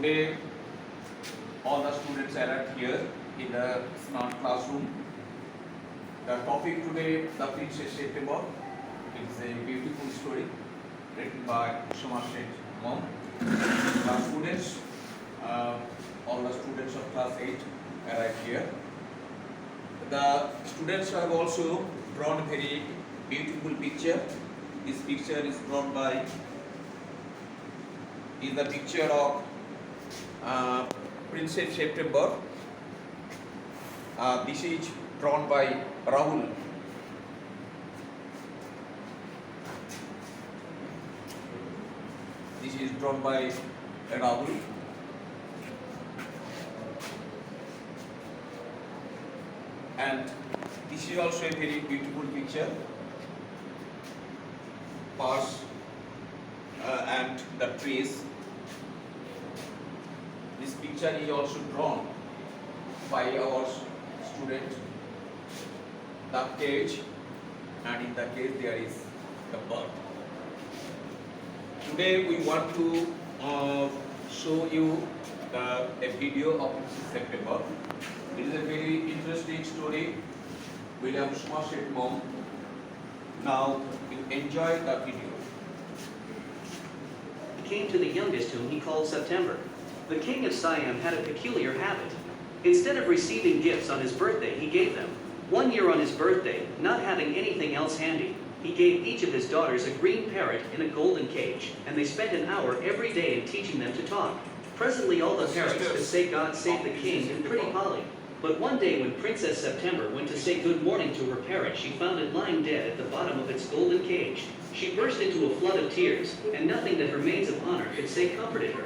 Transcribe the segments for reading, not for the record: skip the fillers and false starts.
Today, all the students are here in the smart classroom. The topic today, the Princess September. It's a beautiful story written by Somerset Maugham. The students, all the students of class 8 are here. The students have also drawn a very beautiful picture. This picture is drawn by the picture of Princess September. This is drawn by Rahul. This is drawn by Rahul. And this is also a very beautiful picture. Parks and the trees. This picture is also drawn by our student. The cage, and in the cage there is the bird. Today we want to show you a video of September. It is a very interesting story. William Somerset Maugham. Now you enjoy the video. He came to the youngest, whom he called September. The king of Siam had a peculiar habit. Instead of receiving gifts on his birthday, he gave them. One year on his birthday, not having anything else handy, he gave each of his daughters a green parrot in a golden cage, and they spent an hour every day in teaching them to talk. Presently all the parrots could say God save the king and Pretty Polly. But one day when Princess September went to say good morning to her parrot, she found it lying dead at the bottom of its golden cage. She burst into a flood of tears, and nothing that her maids of honor could say comforted her.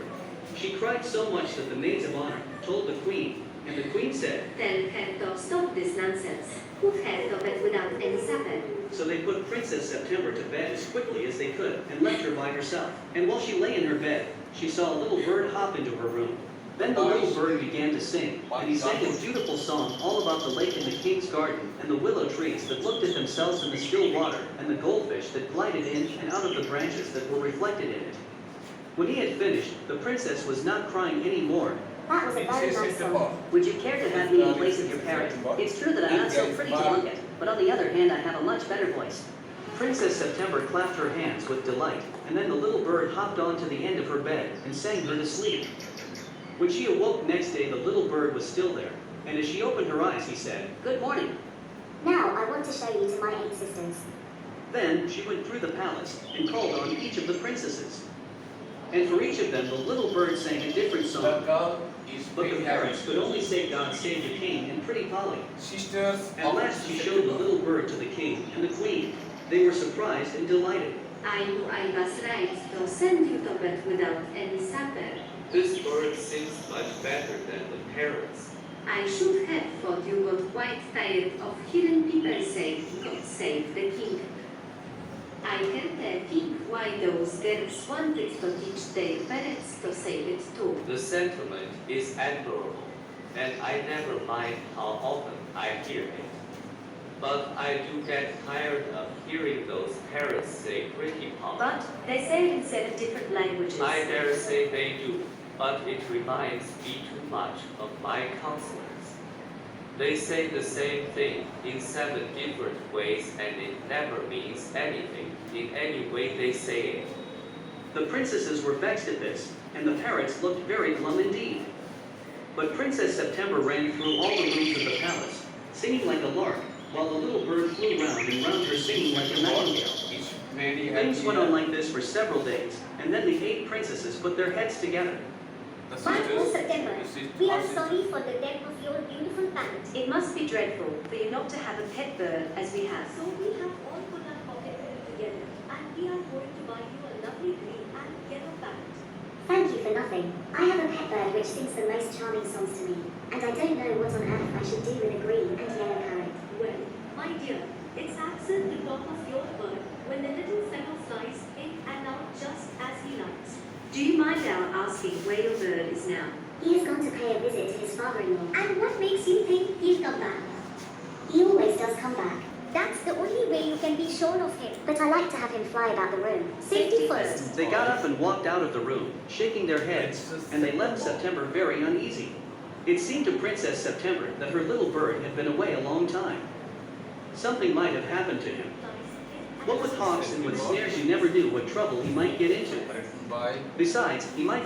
She cried so much that the maids of honor told the queen, and the queen said, "Then have to stop this nonsense. Who had to bed without any supper?" So they put Princess September to bed as quickly as they could, and left her by herself. And while she lay in her bed, she saw a little bird hop into her room. Then the little bird began to sing, and he sang a beautiful song all about the lake in the king's garden, and the willow trees that looked at themselves in the still water, and the goldfish that glided in and out of the branches that were reflected in it. When he had finished, the princess was not crying any more. That was a very nice song. Would you care to have me in place of your parrot? It's true that I'm not so pretty to look at, but on the other hand, I have a much better voice. Princess September clapped her hands with delight, and then the little bird hopped onto the end of her bed and sang her to sleep. When she awoke next day, the little bird was still there, and as she opened her eyes, he said, Good morning. Now I want to show you to my 8 sisters. Then she went through the palace and called on each of the princesses. And for each of them, the little bird sang a different The song. girl is But the very parrots happy. could only say God save the king and Pretty Polly. Sisters At of last she showed the little bird to the king and the queen. They were surprised and delighted. I knew I was right to send you to bed without any supper. This bird sings much better than the parrots. I should have thought you got quite tired of hearing people say, God save the king. I can't think why those girls wanted to teach their parents to say it too. The sentiment is admirable, and I never mind how often I hear it. But I do get tired of hearing those parrots say Pretty Polly. But they say it in 7 different languages. I dare say they do, but it reminds me too much of my counselors. They say the same thing in 7 different ways, and it never means anything in any way they say it. The princesses were vexed at this, and the parrots looked very glum indeed. But Princess September ran through all the rooms of the palace, singing like a lark, while the little bird flew round and round her singing like a nightingale. is very Things happy. went on like this for several days, and then the 8 princesses put their heads together. The My sisters, dear September, this is we our are sister. sorry for the death of your beautiful parrot. It must be dreadful for you not to have a pet bird as we have. So we have all put our pocket money together, and we are going to buy you a lovely green and yellow parrot. Thank you for nothing. I have a pet bird which sings the most charming songs to me, and I don't know what on earth I should do with a green and yellow parrot. Well, my dear, it's absent the top of your bird when the little fellow flies in and out just as he likes. Do you mind our asking where your bird is now? He has gone to pay a visit to his father-in-law. And what makes you think he's come back? He always does come back. That's the only way you can be sure of him. But I like to have him fly about the room. Safety first. They got up and walked out of the room, shaking their heads, and they left September very uneasy. It seemed to Princess September that her little bird had been away a long time. Something might have happened to him. What with hawks and with snares, you never knew what trouble he might get into. Besides, he might